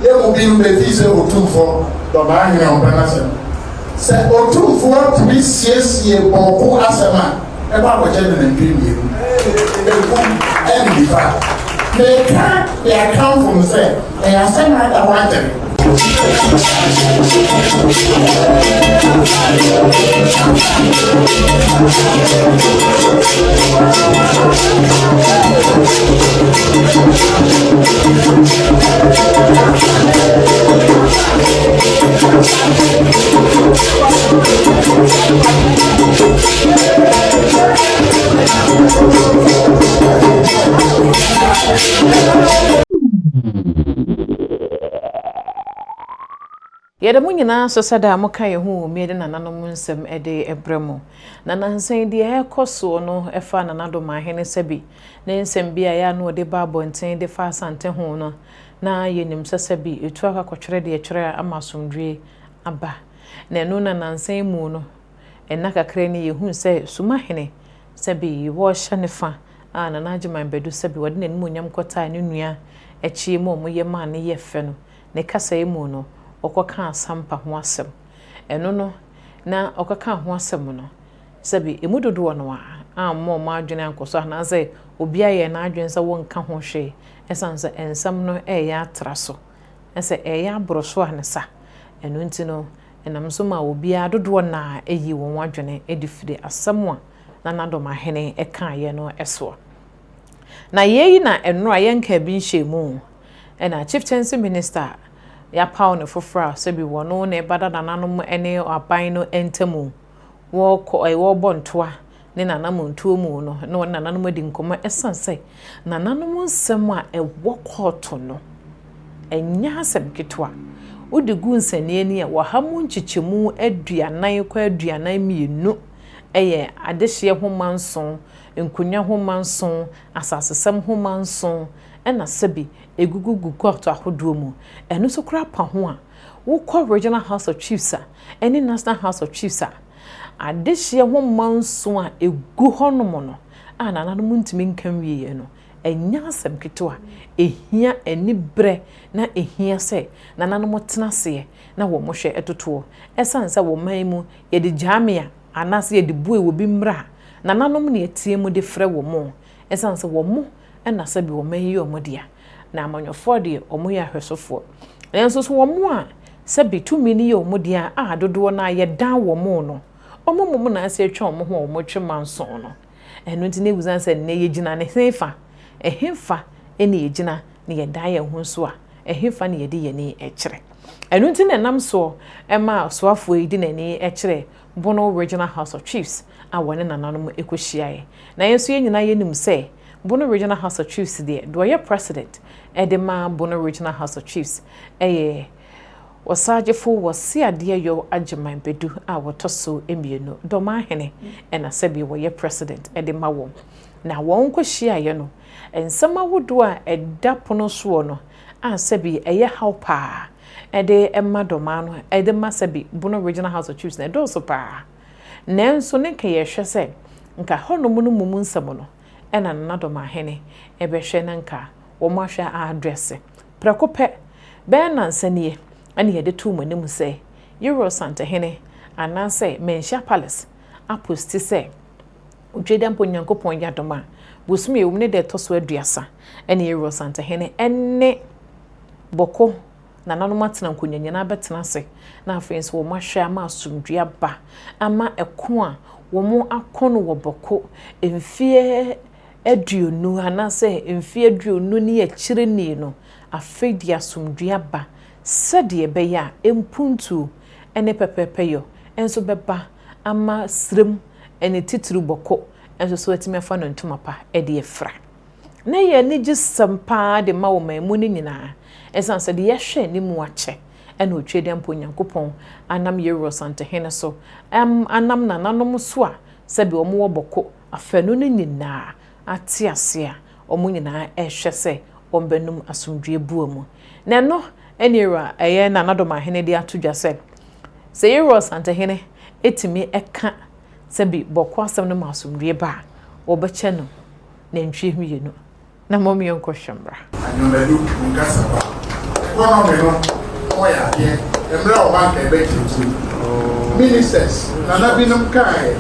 ye mu bi me fi se otumfo do ba hene on bana se se otumfo to be siesie boko asema e ba ko je na ndwi mi e ku en di fa they come from say they are saying that one Yɛde nyina so sada muka ye hu me de nananom nsɛm ɛde ɛbrɛmo na nansan de ɛkɔso no ɛfa nanado mahene sɛbi ne nsɛm bi a ya no de ba bonten de fa asante ho no na yenim sɛbi etu akakɔtwere de ɛtwere ama somdwe aba na ɛno na nansan mu no ɛna kakra ne ye hu sɛ sumahene sɛbi wo hye ne fa a nanaagye manbedu sɛbi wɔde nanim onyam kɔta ne nua ɛkyi mu ɔmo ma ne yɛ fɛ no ne kasa mu no okoka asampa ho asem eno no na okoka ho asem no sabi emudodo no a mo adwene ankoso na say obi aye na adwene se wonka ho hwe esanse ensam no ya atra so ese ya abroso anesa eno ntino enam so ma obi adodo na eyi won adwene edifide asam na nadoma hene eka ye no eso na yeyi na enro ayenka bi nhwemu na chieftaincy minister ya paw ne fofora sebi wono ne bada nananom ene aban no entamu wo bontoa ne nananom ntuo mu no ne nananom di nkoma esanse nananom nsem a ewo koto no enya asem ketwa udi gu nsane ni a wahamu nchichemu aduanan kwa aduanan mienu eye adehye ho manson nkunya ho manson asasesem ho manson ena sebi egugugu kwato ahodo mu eno so kura pa ho a wo kɔ regional house of chiefs ene national house of chiefs adehye ho manso a egu honom no ananano muntimi nkan wiye no enya asem keto a ehia eni bre na ehia se nanano motena se na wo mo hwe etoto esansa wo man mu ye de jamia anase ye de bue wo bi mra nananom ne etie mu de frɛ wo mo esansa wo mo ena sabi wo man yi wo mo dia na amanyofo de omo ya hwesofo enso so wo mo a sabi tumi ni ye omo dia a dodo na ye dan wo mo no omo mo na ase atwa omo ho omo twemanson no eno nti ne wuzan se ne ye gina ne hefa ehemfa ene ye gina ne ye dan ye ho so a ehemfa ne ye de ye ni ekire eno nti ne nam so ema soafo yi de nani ekire Bono Regional House of Chiefs a wone nananom ekohyiae na yenso ye nyina ye nim se Bono Regional House of Chiefs de do ye president edema Bono Regional House of Chiefs wasajefo wasi ade yo agyeman bedu a wotoso emienu doma hene ena sebi wo ye president edema wo na won kohyiae no ensema wodo a edapono so no a sebi eye hawpa ede emma doma no ede masabi Bono Regional House of Chiefs na do so pa nenso ne ka ye hwe se nka honom no mumu nsam no ena nadoma hene ebe hwe na nka wo ma hwe a address prekope be na nsanie ene ye de tu manim se Euro Santa hene anase Menhia Palace aposti se odwedam ponyankopon yadoma bosumi ewumne de toso aduasa ene Euro Santa hene enne boko na nanoma tena nkonyanya na betena se na afenso wo mahwe ama asumdua ba ama eko a wo mo akono wo boko emfie aduonu anase emfie aduonu ni ya kire ni no afedi asumdua ba sede be ya empuntu ene pepepeyo enso beba ama srem ene titiri boko enso so atime fa no ntuma pa ede efra na ye ni gisampa de ma wo mamu ni nyina esanse de yehwe ni mu ache ena otwede mpo nyankopon anam Euro Santa hene so anam na nanom so a sebi omo wo boko afanu ni nyina atiase a omo nyina ehwe se ombenum asumdwe buomu na no enira eye na nadoma hene de atodwa se Euro Santa hene etimi eka sebi boko asem no masumdwe ba obeche no na ntwe hwienu na momi yonko hwembra anyomelu ngasa ba economy no wọ́n yà díẹ̀ ẹ̀mìrẹ́ ọ̀bá kẹ̀bẹ́ kìtì ministers nana binom káyẹ̀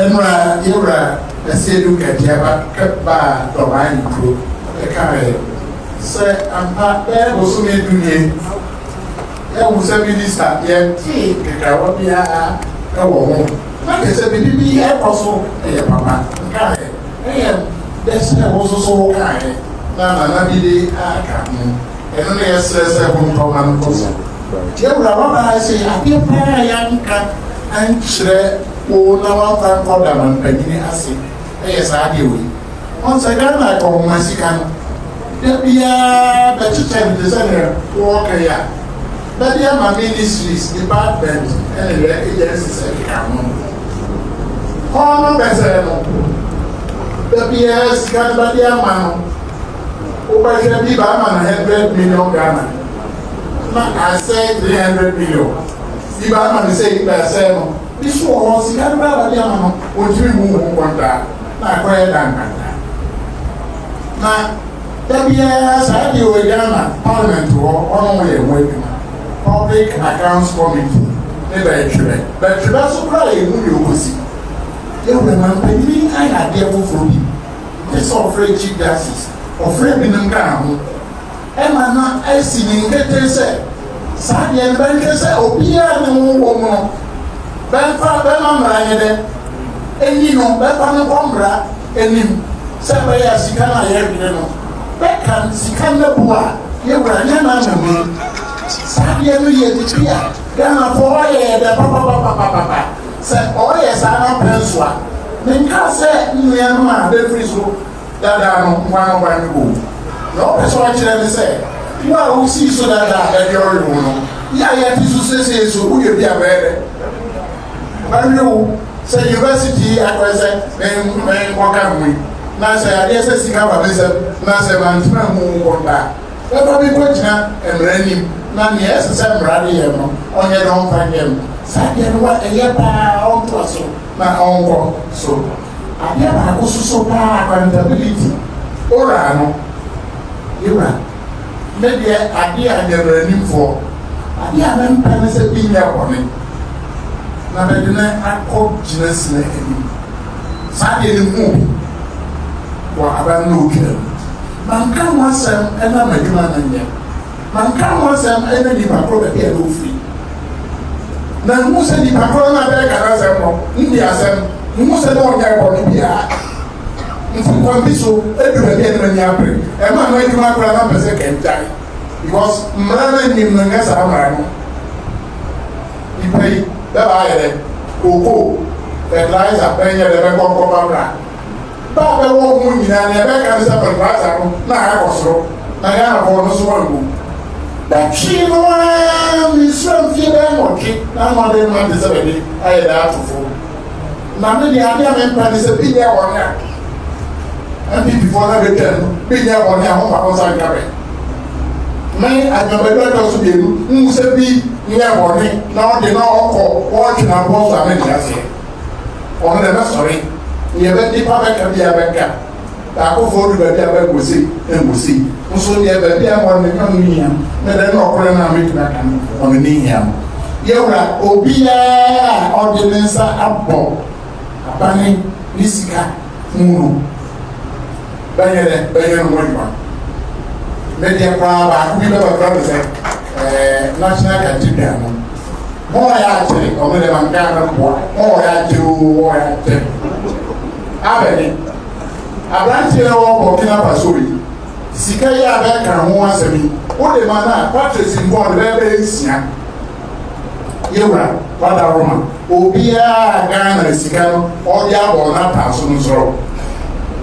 ẹ̀nura yẹ̀wura ẹ̀sẹ̀ edu kẹ̀tìẹ̀ bá dọ̀bà ayé kúrò ẹ̀káyẹ̀ sẹ́ ampa bẹ́ẹ̀ bọ̀sọ̀ mi dùn yẹn ẹ̀wù sẹ́ minister yẹn tí kẹ̀kẹ́ wọ́n bí a ẹ̀wọ̀ wọn náà kẹsẹ̀ bíbí bí ẹ̀kọ́ so ẹ̀yẹ papa káyẹ̀ ẹ̀yẹ dẹ́sẹ̀ ẹ̀wọ̀ soso káyẹ̀ náà nana bi de aka mu ẹ̀nu ni ẹ̀sẹ̀sẹ̀ kò ntọ́ ma nkọ́ so yẹ̀wura wọn bá ṣe adeɛ paa yà nka ankyerɛ wo na wọn fa nkɔ dama mpanyin ase ɛyɛ saa adeɛ wɔ yi wọn sɛ Ghana akɔ wɔn asika no dabiaa bɛkyekyɛ ne de sɛ ne wɔɔka yi a bɛde ama ministries department ɛne yɛ agencies ɛkeka ho wɔn no bɛsɛ no dabiaa sika no bɛde ama no wobɛhwɛ bi ba ama na 100 million Ghana na asɛ 300 million bi ba ama ne sɛ yi bɛsɛ no bi so wɔ hɔ sika no bɛde ama no wɔntumi mu ho kɔntaa na akɔyɛ dankanta na dabiaa saa deɛ wɔ Ghana parliament hɔ ɔno yɛ ho adwuma public accounts committee ne bɛtwerɛ so koraa yɛ mu deɛ ɔkɔsi yɛwura ma mpanyin ayɛ adeɛ foforɔ bi te sɛ ɔfrɛ chief justice ɔfrɛ binom kaa ho ɛma na asi ne nkete sɛ saa deɛ no bɛnhwɛ sɛ obiara ne ho wɔ mu no bɛma mmara nyɛ dɛ ɛni no bɛfa no kɔ mmara anim sɛ bɛyɛ sika no a yɛhwene no bɛka sika no bo a yɛwura nyɛ no anam saa deɛ no yɛ titi a Ghanafoɔ ɔyɛ dɛ papapapapapa sɛ ɔyɛ saa no apɛ nso a ne nka sɛ nnua no a bɛfiri so dada no nwa no ba ne bo na ɔpɛ sɛ ɔkyerɛ ne sɛ wo a wosii so dada a ɛde ɔyɛ wo no yɛ a yɛte so sesee so woyɛ bi a bɛyɛ dɛ bɛhwɛ wo sɛ university akɔɛ sɛ mɛnkɔka ho yi na sɛ adeɛ sɛ sika ba me sɛ na sɛ mantena mu nkɔnda bɛba bi kɔgyina mmara anim na neɛ ɛsɛ sɛ mmara de yɛ no ɔnyɛ dɛ ɔmfa nyɛ no saa deɛ no ɛyɛ paa ɔntoa so na ɔnkɔ so adeɛ baako soso paa accountability ora no yɛwura ne deɛ adeɛ a nyɛmmeranimfoɔ adeɛ a mɛmpa ne sɛ bi nyɛ bɔne na bɛde ne akɔ gyina sina anim saa deɛ ne mu wɔ aban no okira mu manka ho asɛm ɛnam adwuma no nyɛ manka ho asɛm ɛna nipa korɔ baabi a na ofiri na nhu sɛ nipa korɔ no a bɛyɛ ka asɛm no ndi asɛm nhu sɛ ne ɔnyɛ bɔne biara mfukwan bi so edu baabi a ne m'ani apere ɛma no adwuma koraa na mpɛ sɛ kɛntare because mmara no anim no nyɛ saa mmara no nipa yi bɛba ayɛ dɛ koko fertilizer bɛnyɛ dɛ bɛkɔkɔba mmra baa bɛwɔ mu nyinaa nea bɛka ne sɛ fertilizer no na akɔ soro na Ghanafoɔ no so wɔ ngo bɛtwe no ara nsura mfie bɛyɛ nwɔtwe na ama de no ade sɛ bɛde ayɛ dɛ atofo na me deɛ adeɛ a mempa ne sɛ bi nyɛ wɔne a MPP-foɔ no bɛtwa no bi nyɛ wɔne a homfa ho nsa nka bɛ me adwabɛdɔ dɔ so bienu nhu sɛ bi nyɛ wɔne na ɔde na ɔkɔ wɔtwe na bɔ so a me ne aseɛ ɔno dɛ bɛsɔre yɛbɛ nipa bɛka bi a bɛka baakofo du baabi a bɛgosi ngosi nso deɛ baabi a wɔn ne kan yia ne dɛ na ɔkora na metumi aka no ɔno ne yia no yɛwura obiara a ɔde ne nsa abɔ abane ne sika mu bɛyɛ no wɔdwa ne deɛ paa baako bi bɛbɛkora no sɛ national cathedral no wɔn yɛ akyere ɔmo de ma nkaa no boa wɔn yɛ akyere wɔn yɛ akyere abɛni aberanteɛ na wɔn Burkina Faso yi sika yi a bɛka ho asɛm yi wode ma na patrice mbɔn bɛbɛ nsia yɛwura wada roma obiara Ghana sika no ɔde abɔ n'ata so no soro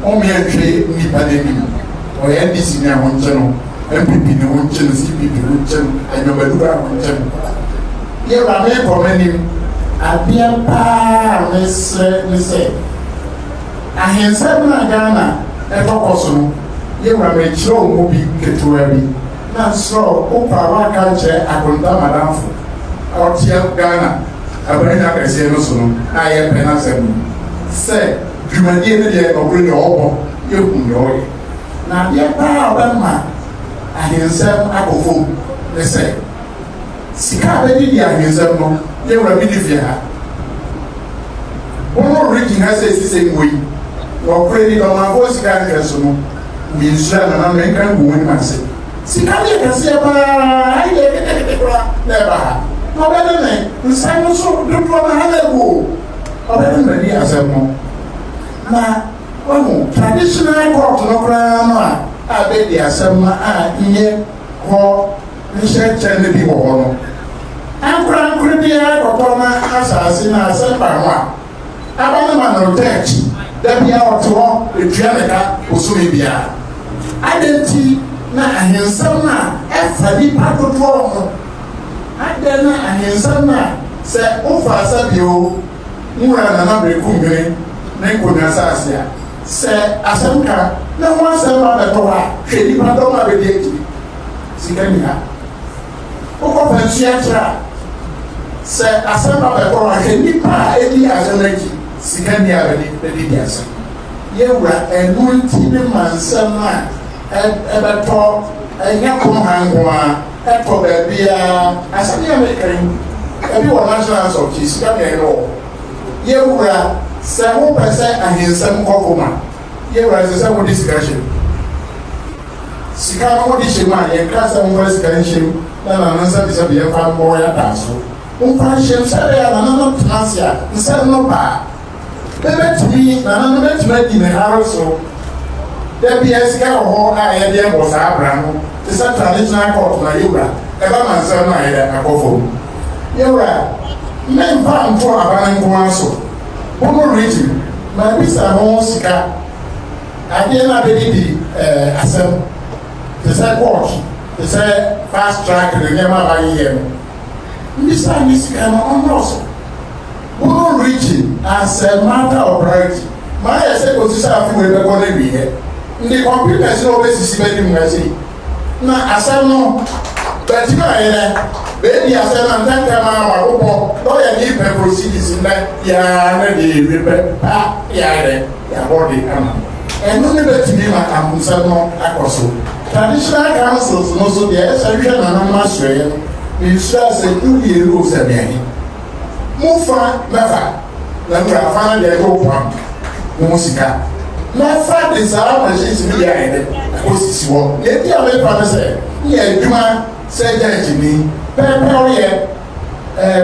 ɔmo yɛ hwɛ nipa n'anim ɔyɛ NDC ne ho nkyɛn no MPP ne ho nkyɛn no CPP ho nkyɛn anyamaduba ho nkyɛn yɛwura me kɔ m'anim adeɛ paa ne sɛ ahensɛm na Ghana ɛkɔkɔ so no yɛwura m'akyerɛ wo mu bi ketewa bi na nsoro wokɔ a waka kyerɛ akonta madamfo a ɔteɛ Ghana abranya akɛseɛ no so no a yɛpɛ n'asɛm no sɛ dwumadie no deɛ ɔboro deɛ ɔbɔ yɛhu deɛ ɔyɛ na adeɛ paa ɔbɛma ahensɛm akɔ fam ne sɛ sika bɛdi di ahwensɛm no yɛwura bi di fie ha wɔn origin ha sɛ esisi ngo yi wɔkura di ɔmanfo sika nhwɛ so no minsura nana no nka ngu wɔn mu ase sika yɛ kɛseɛ paa ayi yɛ kɛkɛkɛ kora na ɛba ha na ɔbɛde ne nsa no so dodoɔ na ha na egu ɔbɛde ne di asɛm no na wɔn traditional court no koraa no a bɛ di asɛm no a nyɛ hɔ nhyɛnkyɛn no bi wɔ hɔ no ankorankora biara kɔtɔ na asase na asɛm ba ho a aba ne ma no tɛkyi da bia ɔte hɔ etua ne ka osumi biara adanti na ahensɛm a ɛfa nipa dodoɔ ho adan na ahensɛm a sɛ wofa asabio nwura nana bereku mmiri ne nkonnwa asase a sɛ asɛm ka na ho asɛm abɛtɔ hɔ a hwɛ nipa dɔm a bɛdi akyi sika ni ha wokɔ pɛnsua kyerɛ a sɛ asɛm abɛtɔ hɔ a hwɛ nipa a ɛdi asɛm akyi sika ni a bɛdi di asɛm yɛwura ɛno nti ne ma nsɛm a ɛbɛtɔ ɛnyɛ kom ha nko a ɛtɔ baabiara asɛm yɛ mɛkan ebi wɔ national asɔkye sika ni ɛyɛ wɔ yɛwura sɛ wopɛ sɛ ahensɛm kɔ koma yɛwura sɛ sɛ wode sika hyɛ sika no wode hyɛ mu a yɛnka sɛ womfa sika no hyɛ mu na nana nsa bi sɛ bi yɛmfa mbɔ yɛda so womfa hyɛ mu sɛdeɛ a nana no tena ase a nsɛm no baa bɛbɛtumi nana no bɛtumi adi ne hare so da bia sika wɔ hɔ a yɛde ɛbɔ saa abra no te sɛ traditional court na yɛwura ɛba ma nsɛm no a yɛde akɔ fam yɛwura mmɛmfa nto abana nko so wɔn region na bisa ho sika adeɛ na bɛdi di asɛm te sɛ court te sɛ fast track ne nneɛma abayɛ no mbisa ne sika no ɔmmɔ so wɔn region as a matter of priority maa yɛ sɛ kò sisa afuwe bɛkɔ ne wiɛ ndi computers na ɔbɛsisi bɛdi mu ɛsɛ na asɛm no bɛti na yɛ dɛ bɛɛdi asɛm na ntɛntɛn ma wa wobɔ lɔɔyɛ ni pɛ proceedings ndɛ yaa ne de ewi pɛ pa yaa dɛ yabɔ de ama ɛno ne bɛtumi ma amusɛm no akɔ so traditional councils no so deɛ ɛsɛ hwɛ nanam asɔɛ no nsura sɛ duwie ro sɛ bɛn mufa mɛfa na nura afa na deɛ ɛkɔ pam mo sika mɛfa de saa machines bi yɛ ayɛ dɛ akɔ sisi hɔ yɛdi a mɛfa no sɛ yɛ adwuma sɛ gyɛnkye ni pɛpɛ ɔyɛ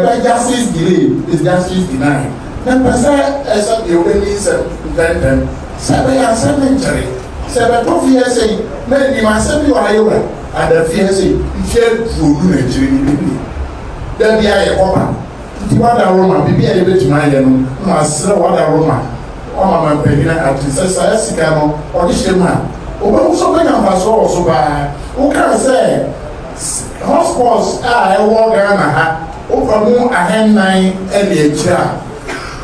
bɛ justice delay is justice denied na mpɛ sɛ ɛsɛ deɛ ɔbɛni sɛ ntɛntɛn sɛ bɛyɛ asɛm ne nkyɛre sɛ bɛtɔ fie sɛ yi na anim asɛm bi wɔ ha yɛwura ada fie sɛ yi mfie duonu na akyire ni bi da bi ayɛ kɔba nti wada roma bibi a yɛbɛtumi ayɛ no na asrɛ wada roma ɔma ma mpanyina ate sɛ saa sika no ɔde hyɛ mu a ɔbɛhu sɛ ɔbɛnya mfasoɔ wɔ so paa wokaa sɛ hospitals a ɛwɔ Ghana ha wofa mu ahennan ɛde akyire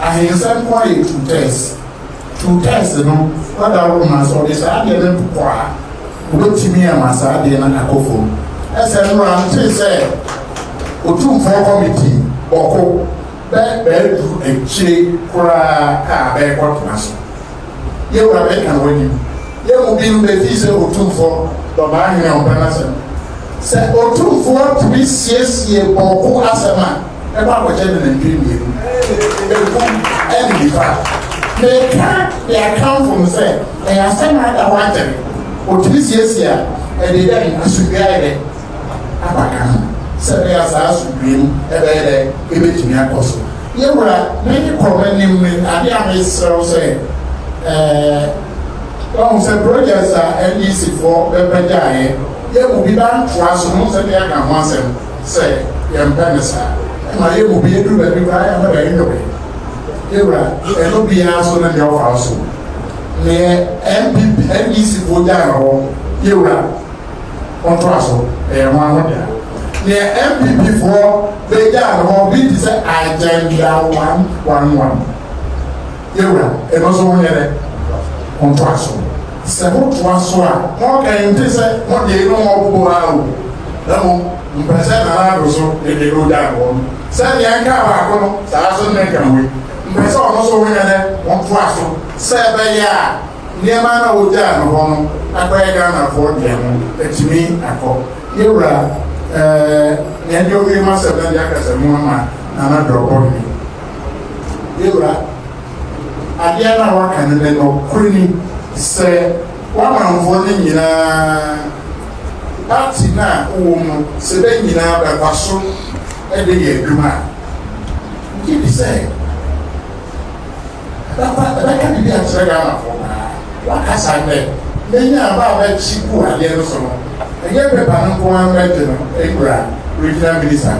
a ahensɛm kɔ yɛ two tests no wada roma sɛ ɔde saa adeɛ no ntokɔ a wobɛtumi ama saa adeɛ no akɔ fam ɛsɛ nnora nte sɛ otumfoɔ committee bɔko bɛɛdu akyire koraa a bɛɛkɔ tena so yɛwura bɛka no w'anim yɛmu bi no bɛfii sɛ otumfoɔ dɔbaa hene ɔmpɛ no asɛm sɛ otumfoɔ tumi siesie bɔko asɛm a ɛbɛ akɔkyɛ ne nantwie mmienu ɛku ɛne nipa meka de akamfo m sɛ ɛyɛ asɛm a ada hɔ akyɛre otumi siesie a ɛde dɛ asubia yɛ dɛ abaka ho sɛ bɛyɛ saa asubie mu ɛbɛyɛ dɛ ɛbɛtumi akɔ so yɛwura n'ani kɔrɔ anim ne ade a mesrɛw sɛ ɔhu sɛ projects a NDC-foɔ bɛbɛgyaeɛ yɛmu bi ba ntoa so no sɛ de aka ho asɛm sɛ yɛmpɛ ne saa ɛma yɛmu bi ɛduru baabi koraa yɛmɛ bɛyɛ ndɔbɛ yɛwura ɛno biara so ne deɛ ɔfa so neɛ NDC-foɔ gyaa no hɔ yɛwura ɔntoa so ɛyɛ ho ahodeɛ neɛ MPP-foɔ bɛgyaa no hɔ bi te sɛ agenda 111 yɛwura ɛno so ho yɛ dɛ ɔntoa so sɛ wotoa so a wɔkɛn te sɛ wɔdeɛ no wɔbobɔ a o na mo mpɛ sɛ nanaado so ɛde no gyaa no hɔ no sɛdeɛ nka baako no saa so ne nka wei mpɛ sɛ ɔno so ho yɛ dɛ wɔntoa so sɛ ɛbɛyɛ a nneɛma na wogyaa no hɔ no akɔyɛ Ghanafoɔ deɛ ho atumi akɔ yɛwura and you give myself that as a woman and I drop on me. You are. I dare not work and then no queen say, one man falling in a party now, woman, seven in a vassal, and the year do man. Keep it say. That can be a trigger for her. What has I said? Then you are about she who are the other. And yet, the Panama regional minister,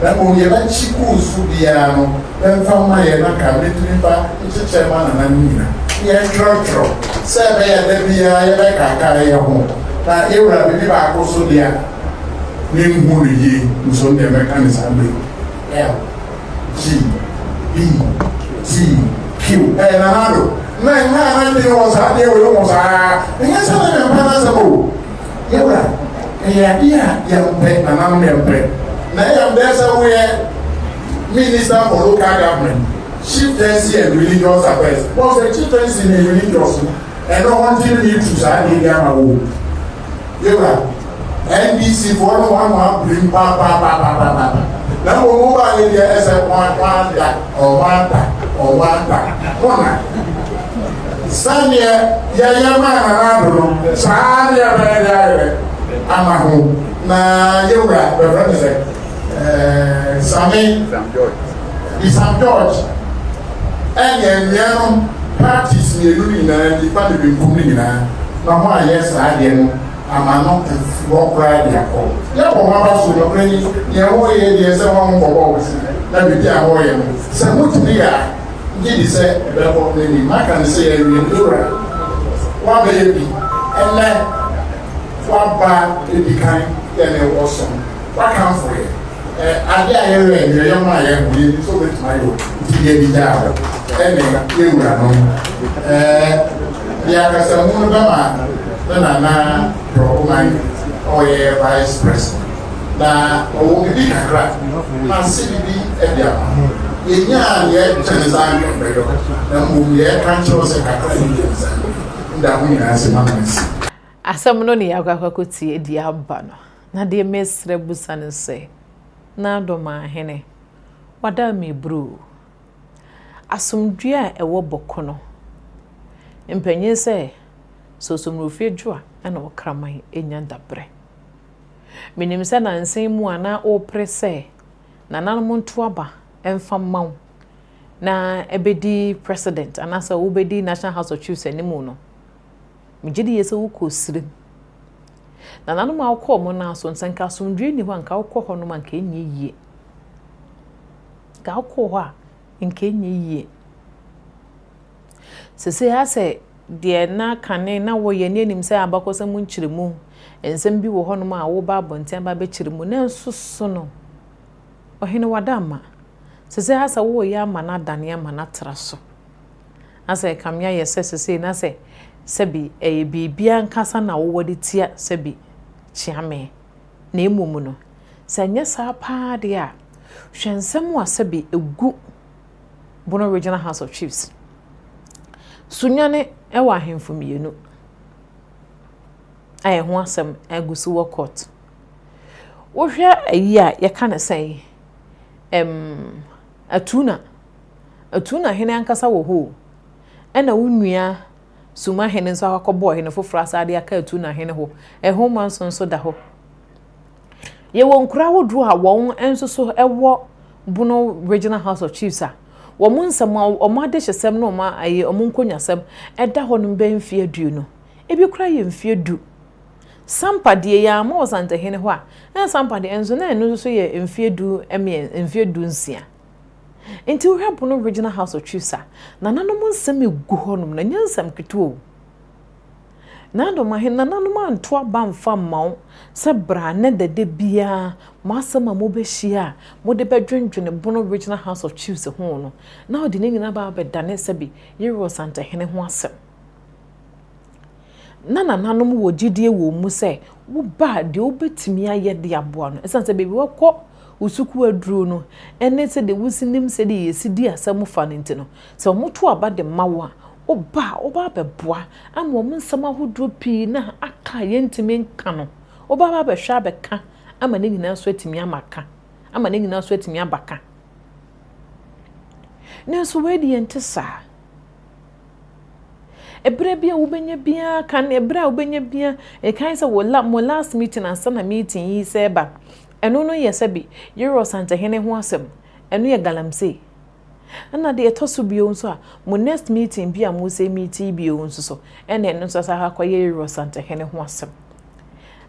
that will be a cheap Sudiano, then found my Yanaka, little chairman and Nina. Yes, true. Say, there be a carry home. That you will be back also there. Name who ye, who saw the mechanism. L G B T Q and another. Man, was out there with almost and yes, I'm yeah, young pet, and I'm young pet. Now, there's a way Minister for Local Government, Chieftaincy and Religious Affairs. Was the chieftaincy in a religious and no one till you to sign in Yamaha. NBC for one bring papa. Now, mobile area as a one. Sanya Yayama and Sanya Amahu na Yoga, the brother Sam George, and young parties near Luna, the family been cooling now. No more, yes, I didn't. I'm not to walk right there. Yeah, for my boss, you're playing your way, there's a home for boys. Let me tell you, some good to Gidi say about the man can say in Dura. One baby, and then one bar it became then it was some. What come for it? I dare you, young man, we so much my own. Get down. And you run. The other one, then I drop my vice president. Now, oh, we did a crack. My CBB at the Yenya ye Chinese mbero na mu ye kancho se kakra nda hu nyina se mamansi asem no ne yakwakwakoti edi aba no na de mesre busane se na do ma hene wada me bru asomdwe a ewo boko no mpanyin se sosomrofie dwoa na wokraman enya dabre minim se na nsen mu ana o prese na nanom nto aba enfamma na ebedi president anasa ubedi National House of Chiefs animu no migidi yese wukosire na nanom akọ mo na so nsenka somdwe ni ho anka akọ ho no manka enye yie ka akọ ho a enka enye yie sese ha se de na kane na wo ye ne nim se abakosam nchiremu ensem bi wo ho no ma wo ba abonten ba be chiremu na nsusu no ohene wadama sese hasa wo ya mana dane mana traso asa kamya yese sese na se sebi bibia nkasa na wo wodi tia sebi chiame na emumu no sanya sa pa de a hwensem wa sebi egu Bono Regional House of Chiefs sunyane ewa ahemfo mienu aye ho asem agusu wo court wo hwe ayi a ye ka na sai atuna hene ankasa wo ho ena wonua suma hene nso akọbọ hene foforo asade aka atuna hene ho ho manso da ho ye won kura wodru a won enso so ewo Bono Regional House of Chiefs a wo munsam o ade hyesem no ma aye o munkonyasem eda ho no be mfie adu no ebi kura ye mfie du sampade ya ma osante hene ho a na sampade enso na enu so ye mfie du mfie du nsia enti wo hwe Bono Regional House of Chiefs a na nanom nsem egu ho no na nyansam keto na do ma hene na nanom anto aba mfa mawo se bra ne dede bia masama mo be hia mo de bedwendwene Bono Regional House of Chiefs ho no na odi ne nyina ba bedane se bi yero sante hene ho asem na nanom wo gidie wo mu se wo ba de obetimi aye de aboa no esan se bebi wokọ usuku aduru no ene se de wusinim se de yesidi asem fa no ntino se omoto aba de mawa oba beboa am wo nsama hodro pi na aka ye ntimi nka no oba ba behwa beka ama ne nyina so atimi amaka ama ne nyina so atimi abaka nenso we di entesa ebra bia wo benya bia kan ebra wo benya bia e kan se wo last meeting ansa na meeting yi se ba eno no ye se bi Euro Santa Hene ho asem eno ye galamsey ana de etoso bio nso a mo next meeting bia mo se meeting bio nso so ene no so sa ha kwaye Euro Santa Hene ho asem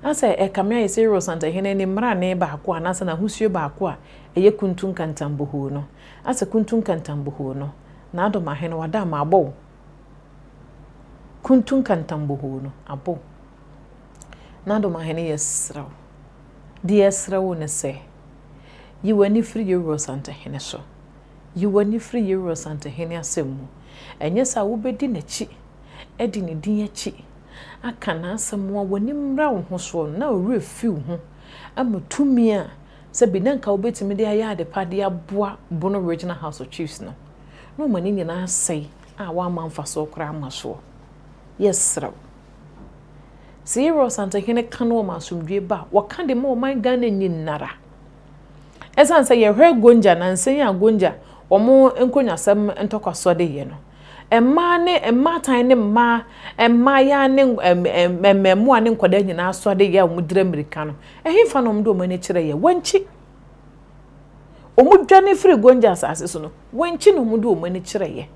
asa e kamia ye se Euro Santa Hene ni mra ne ba ko anasa na husuo ba ko a eye kuntun kantambo ho no asa kuntun kantambo ho no na ado ma hene wada ma abo kuntun kantambo ho no abo na ado ma hene yesraw di yesraw ne se yi wani free Euro Santa Hene so yi wani free Euro Santa Hene asemu enye sa wo bedi na chi edi ne din achi aka na asemu a wani mra wo ho so na ore fiw ho amatumi a se bi nanka wo betimi de aya de pade aboa Bono Regional House of Chiefs no mani nyina asai a wa manfa so kra amaso yesraw Euro Santa Hene kanu ma asumdwe ba waka de ma man Ghana nyinara esan se ye hwe gonja na nsen ya gonja omo enkonyasem ntokwaso de ye no emma ne emma tan ne emma ya ne emmemu ane nkoda nyina aso de ye omudire America no ehimfa no mdo mani kire ye wanchi omudwane free gonja asase so no wanchi no mdo mani kire ye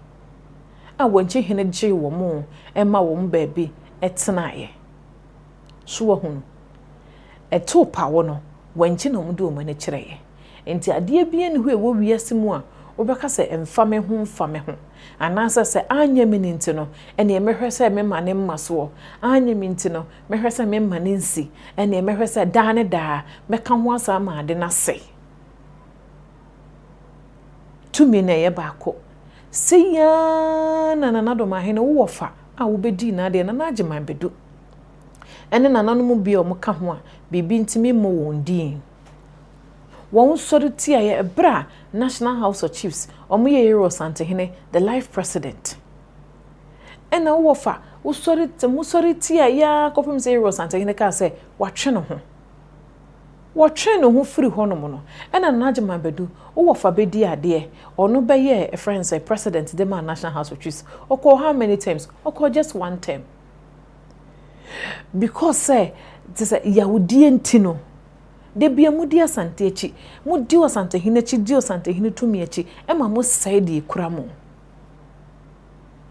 a wanchi hene gye wo mo emma wo mbaabi etena ye so wo hunu eto pawo no wanchi no mdo mani kire ye enti ade bia ne ho wo wiase mu a obeka se emfame ho anasa se anya mininti no ene emehwe se mema ne mmaso anya minti no mehwe se mema ne nsi ene emehwe se da ne da meka ho asa ma ade na se tumi na ye baako se ya na do ma hene wo fa a wo bedi na de na agema bedu ene nananom mu bia o mka ho a bibi ntimi mo wondin won sorti aye bra National House of Chiefs omoye Euro Santa Hene the life president ena wo fa wo sorti aye kopim se Euro Santa Hene ka se watwe no ho free honom no ena najema bedu wo fa bedi ade ono beye a friend say president the man National House of Chiefs oko how many times oko just one time because say yahudi entino de bia mudi asante echi mudi asante hine chi di asante hine tumi echi ema mo side kura mo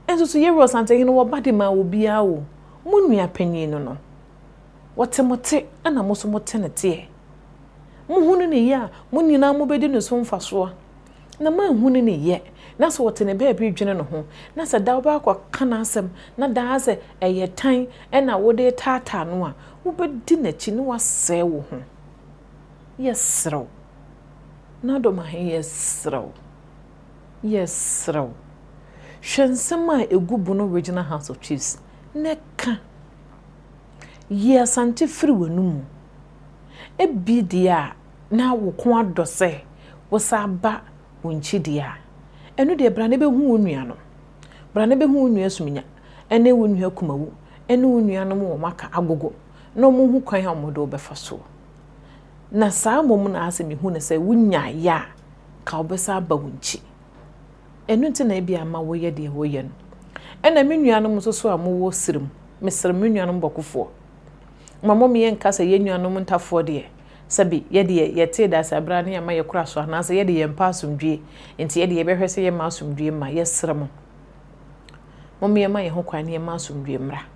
enso so Euro asante hine wo bade ma obi a wo munua panyin no wotemote ana mo so mote ne te mo hunu ne ya mo nyina mo bedi ne so mfaso na ma hunu ne ye na so wote ne ba bi dwene no ho na se da ba kwa kana asem na da ase eye tan ena wo de tata no a wo bedi na chi ne wase wo ho yesraw na do ma yesraw hwensema egu Bono Regional House of Chiefs neka yesante free wanumu ebi dia na wo ko adose wo saba wonchi dia enu de bra ne be hu onua no bra ne be hu onua suminya ene wonua kumawu ene onua no mo maka agogo no mo hu kwan ha mo do be faso na saa mom na asemi hu ne se wunya ya ka obesa ba wunchi enu nti na bia ma wo ye de wo ye no ena menuanom so a mo wo sirim mesrem menuanom bokofo mamom ye nka se ye nuanom ntafo de sabi ye de ye te da sabra ne ma ye kura so na se ye de ye mpa asomdwe nti ye de ye behwe se ye ma asomdwe ma ye srem mom ye ma ye ho kwan ne ma asomdwe mra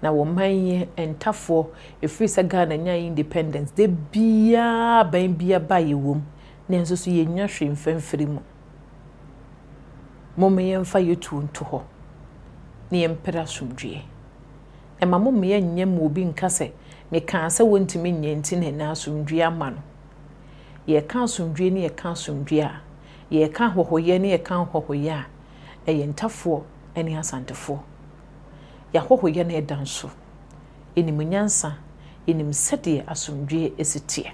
na wo manye entafo efiri se Ghana nya independence de bia ban bia ba yewom na enso so ye nya hwe mfamfiri mu mom ye mfa yetu nto ho ne ye mpera somdwe e ma mom ye nya mu obi nkase me kan se wontimi nya nti na asomdwe ama no ye kan asomdwe ne ye kan asomdwe a ye kan hohoye ne ye kan hohoye a e ye ntafo ene asantefo ya hohoye na edanso enim nyansa enim sede asomdwe esitie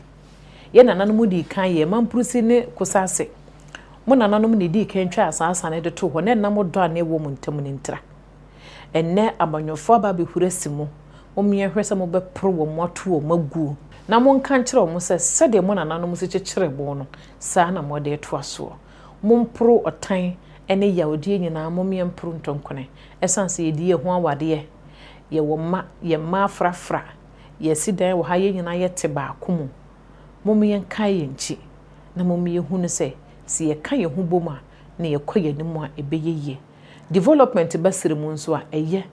ye nananom di kan ye mampurusi ne kusase mo nananom ne di kan twa asasa ne de to ho ne nam do ane wo muntam ne ntra enne abanyofo aba be hurasi mu omye hwese mo be pro wo moto wo magu na monka nkyerɛ mo sɛ sɛdeɛ mo nananom se kyekyere bo no saa na mo de to aso mompro ɔtan ene yawdie nyinaa momye mpro ntonkone esanse yedi ye ho awade ye wo ma ye ma frafra ye sidan wo ha ye nyinaa ye te ba komu momye nka ye nchi na momye hunu sɛ si ye ka ye ho boma na ye kɔ ye nimu a ebeyeye development basire mu nso a eye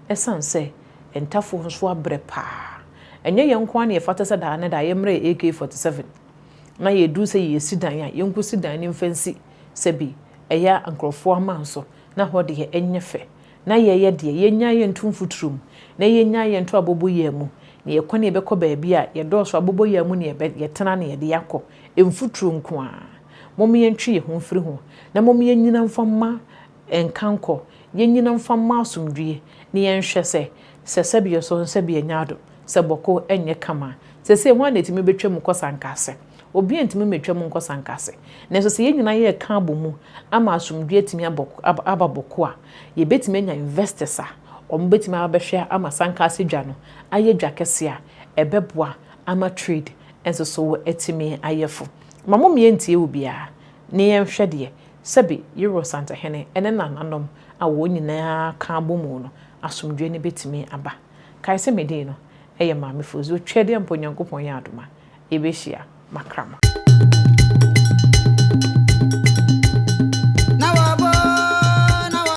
esanse entafo nso abre pa enye ye nko na ye fata sɛ da na da ye mre AK47 na ye du sɛ ye sidan a ye nko sidan ni mfansi sɛbi eya ankrofo amanso na hode ye enyefe na ye de ye nya ye ntumfutrum na ye nya ye nto aboboye mu na ye kwane be ko baabi a ye do so aboboye mu na ye tena na ye de yakɔ emfutrum nko a mom ye ntwe ye ho mfiri ho na mom ye nyina mfamma enkanko ye nyina mfamma asomdwie na ye nhwɛ sɛ sɛbi so sɛbi nyaado sɛ bɔkɔ enye kama sɛ ho anetimi betwam kɔsankase obi entimi metwam nkɔsankase na so sɛ ye nyina ye ka abomu ama asomdwie timi ababɔkɔ a ye betimi anya investors a betimi abɛhwɛ ama sankase dwa no ayɛ dwa kɛse a ɛbɛboa ama trade enso so etimi ayɛfo mamom ye ntie obia ne ye nhwɛ de sɛbi Euro Santa Hene ene nananom a wo nyina ka abomu no asomdwie ne betimi aba kai sɛ medin no ɛyɛ maame fozu twɛde mponyankopɔn yɛ adoma ebehia makrama